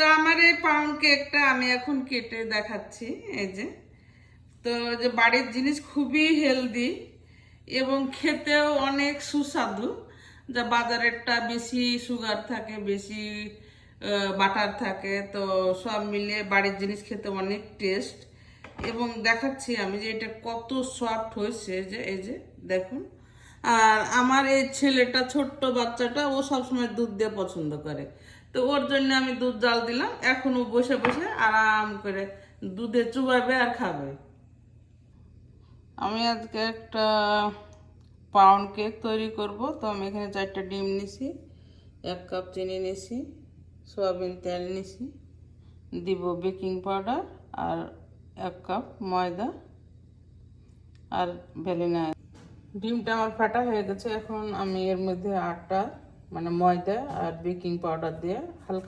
তো আমার এই পাউন্ড কেকটা আমি এখন কেটে দেখাচ্ছি। এই যে, তো যে বাড়ির জিনিস খুবই হেলদি এবং খেতেও অনেক সুস্বাদু। যা বাজারেরটা বেশি সুগার থাকে, বেশি বাটার থাকে, তো সব মিলিয়ে বাড়ির জিনিস খেতে অনেক টেস্ট। এবং দেখাচ্ছি আমি যে এটা কত সফট হয়েছে, যে এই যে দেখুন। আর আমার এই ছেলেটা, ছোট্ট বাচ্চাটা, ও সবসময় দুধ দিয়ে পছন্দ করে, তো ওর জন্য আমি দুধ জাল দিলাম। এখন ও বসে বসে আরাম করে দুধে চুবাবে আর খাবে। আমি আজকে একটা পাউন্ড কেক তৈরি করব। তো আমি এখানে 4টা ডিম নিছি, 1 কাপ চিনি নিছি, সয়াবিন তেল নিছি, দিব বেকিং পাউডার, আর 1 কাপ ময়দা, আর ভ্যানিলা। ডিমটা আমার ফাটা হয়ে গেছে। এখন আমি এর মধ্যে আটা, মানে ময়দা আর বেকিং পাউডার দিয়ে হালকা